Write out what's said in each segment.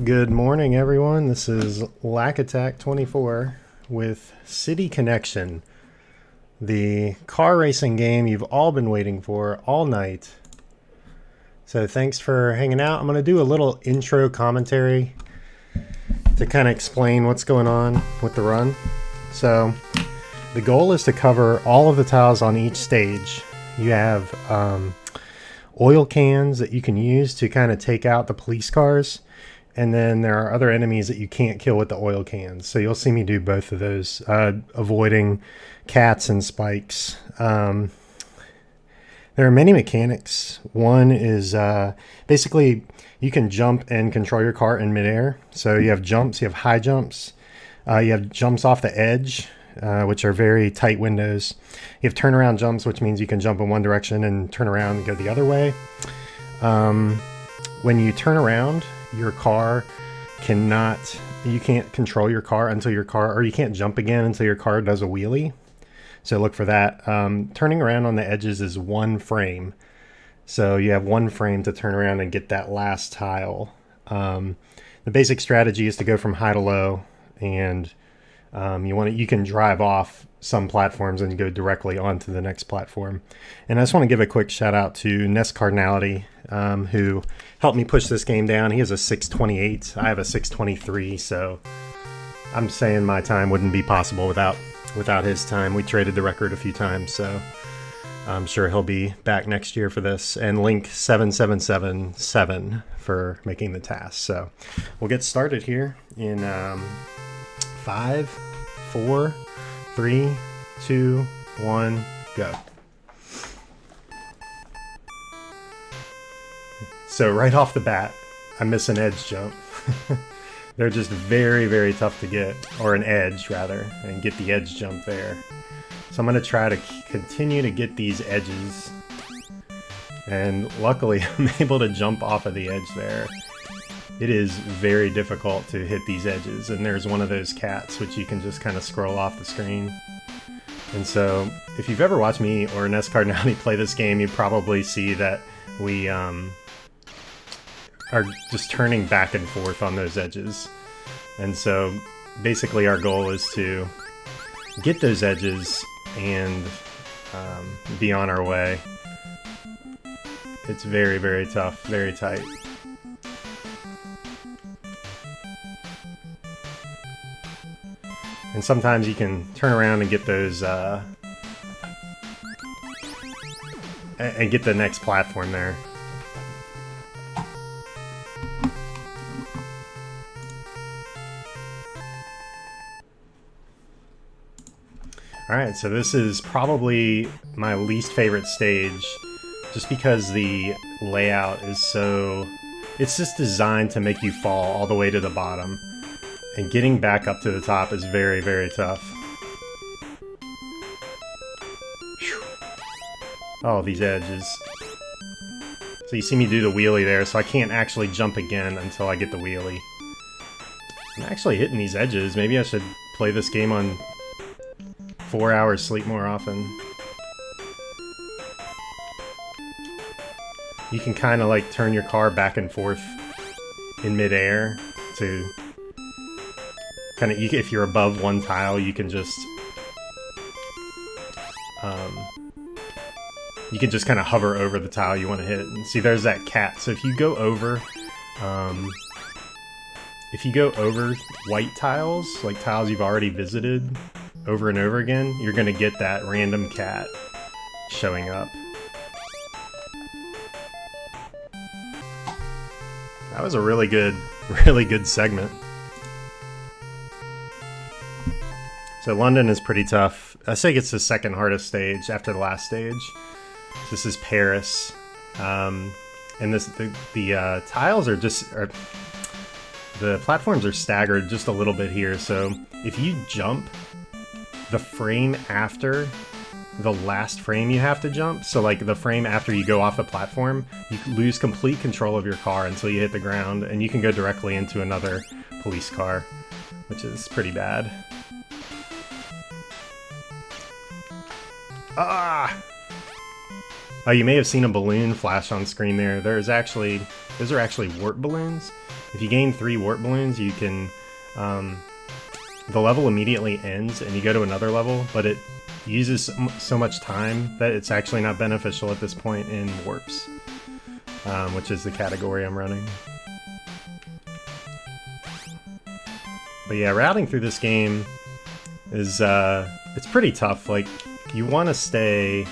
Good morning, everyone. This is Lack Attack 24 with City Connection, the car racing game you've all been waiting for all night. So thanks for hanging out. I'm going to do a little intro commentary to kind of explain what's going on with the run. So the goal is to cover all of the tiles on each stage. You have oil cans that you can use to kind of take out the police cars. And then there are other enemies that you can't kill with the oil cans. So you'll see me do both of those, avoiding cats and spikes. There are many mechanics. One is basically you can jump and control your car in midair. So you have jumps, you have high jumps, you have jumps off the edge, which are very tight windows. You have turnaround jumps, which means you can jump in one direction and turn around and go the other way. When you turn around, your car you can't control your car until your car, or you can't jump again until your car does a wheelie. So look for that. Turning around on the edges is one frame. So you have one frame to turn around and get that last tile. The basic strategy is to go from high to low, and you can drive off some platforms and go directly onto the next platform. And I just want to give a quick shout out to NES Cardinality, who helped me push this game down. He has a 628. I have a 623, so I'm saying my time wouldn't be possible without his time. We traded the record a few times, so I'm sure he'll be back next year for this. And Link 7777 for making the task. So we'll get started here in 5, 4, 3, 2, 1, go. So right off the bat, I miss an edge jump. They're just very, very tough to get, or an edge rather, and get the edge jump there. So I'm going to try to continue to get these edges. And luckily, I'm able to jump off of the edge there. It is very difficult to hit these edges, and there's one of those cats which you can just kind of scroll off the screen. And so, if you've ever watched me or NES Cardinality play this game, you probably see that we are just turning back and forth on those edges. And so, basically our goal is to get those edges and be on our way. It's very, very tough, very tight. And sometimes you can turn around and get those, and get the next platform there. Alright, so this is probably my least favorite stage, just because the layout is so... It's just designed to make you fall all the way to the bottom. And getting back up to the top is very, very tough. Whew. Oh, these edges. So you see me do the wheelie there, so I can't actually jump again until I get the wheelie. I'm actually hitting these edges. Maybe I should play this game on 4 hours sleep more often. You can kind of like turn your car back and forth in midair to... kind of, if you're above one tile, you can just kind of hover over the tile you want to hit. And see, there's that cat. So if you go over white tiles, like tiles you've already visited over and over again, you're gonna get that random cat showing up. That was a really good segment. So London is pretty tough. I think it's the second hardest stage after the last stage. This is Paris, and the tiles are the platforms are staggered just a little bit here. So if you jump the frame after the last frame you have to jump, so like the frame after you go off the platform, you lose complete control of your car until you hit the ground, and you can go directly into another police car, which is pretty bad. Ah! Oh, you may have seen a balloon flash on screen there. Those are actually warp balloons. If you gain 3 warp balloons, you can... the level immediately ends and you go to another level, but it uses so much time that it's actually not beneficial at this point in warps, which is the category I'm running. But yeah, routing through this game is it's pretty tough. Like, you want to stay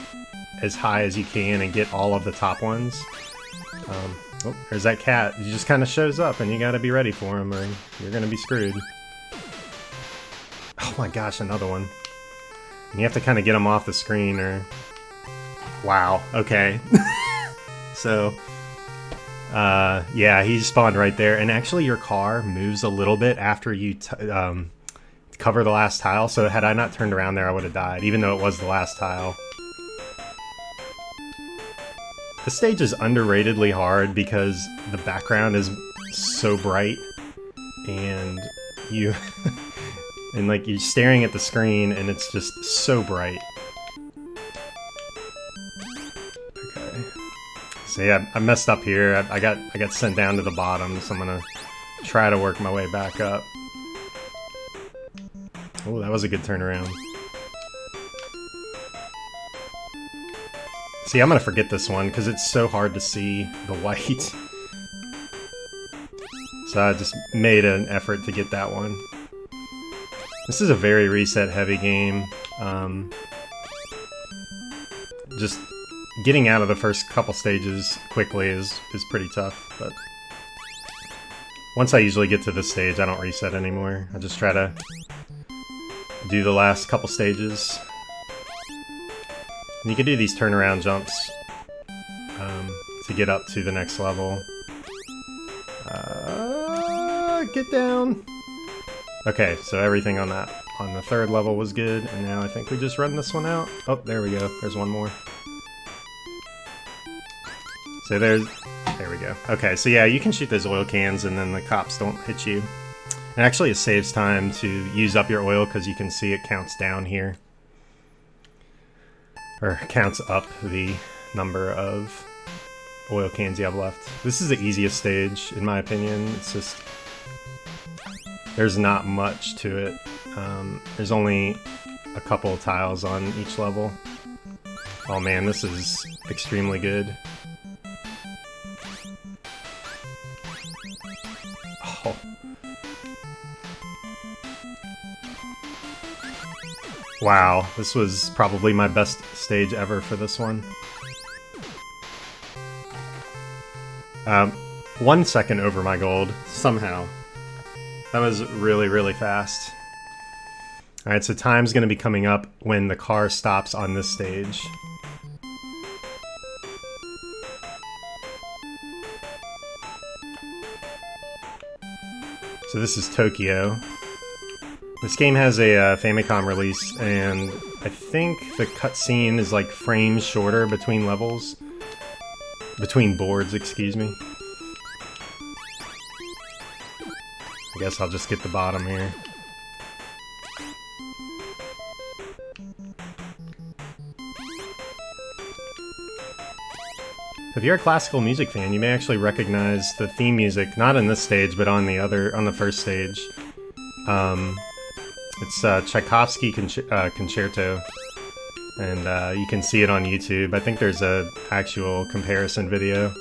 as high as you can and get all of the top ones. Oh, there's that cat. He just kind of shows up and you got to be ready for him or you're going to be screwed. Oh my gosh, another one. And you have to kind of get him off the screen or... Wow, okay. So, yeah, he spawned right there. And actually your car moves a little bit after you cover the last tile. So had I not turned around there, I would have died, even though it was the last tile. This stage is underratedly hard because the background is so bright. And you... And like, you're staring at the screen and it's just so bright. Okay. So yeah, I messed up here. I got sent down to the bottom, so I'm gonna try to work my way back up. Oh, that was a good turnaround. See, I'm gonna forget this one because it's so hard to see the white. So I just made an effort to get that one. This is a very reset-heavy game. Just getting out of the first couple stages quickly is pretty tough, but once I usually get to this stage, I don't reset anymore. I just try to do the last couple stages. And you can do these turnaround jumps to get up to the next level. Get down! Okay, so everything on the 3rd level was good, and now I think we just run this one out. Oh, there we go. There's one more. So there we go. Okay, so yeah, you can shoot those oil cans and then the cops don't hit you. And actually it saves time to use up your oil because you can see it counts down here. Or counts up the number of oil cans you have left. This is the easiest stage, in my opinion. It's just... There's not much to it. There's only a couple of tiles on each level. Oh man, this is extremely good. Oh. Wow, this was probably my best stage ever for this one. 1 second over my gold, somehow. That was really, really fast. Alright, so time's gonna be coming up when the car stops on this stage. So this is Tokyo. This game has a Famicom release, and I think the cutscene is like frames shorter between levels. Between boards, excuse me. I guess I'll just get the bottom here. If you're a classical music fan, you may actually recognize the theme music, not in this stage, but on the first stage. It's Tchaikovsky Concerto, and you can see it on YouTube. I think there's a actual comparison video.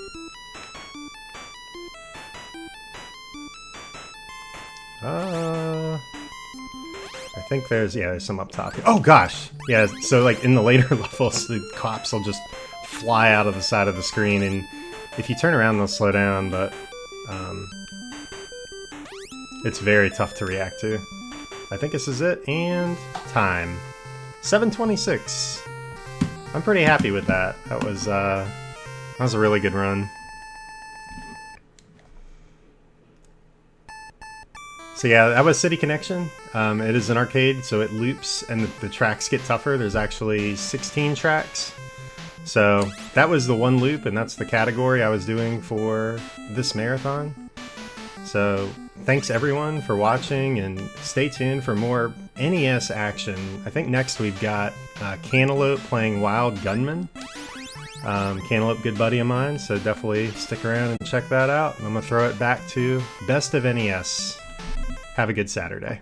I think there's some up top here. Oh gosh! Yeah, so like in the later levels, the cops will just fly out of the side of the screen, and if you turn around, they'll slow down, but it's very tough to react to. I think this is it, and time. 7:26. I'm pretty happy with that. That was a really good run. So yeah, that was City Connection. It is an arcade, so it loops and the tracks get tougher. There's actually 16 tracks. So that was the one loop, and that's the category I was doing for this marathon. So thanks everyone for watching, and stay tuned for more NES action. I think next we've got Cantaloupe playing Wild Gunman. Cantaloupe, good buddy of mine, so definitely stick around and check that out. And I'm going to throw it back to Best of NES. Have a good Saturday.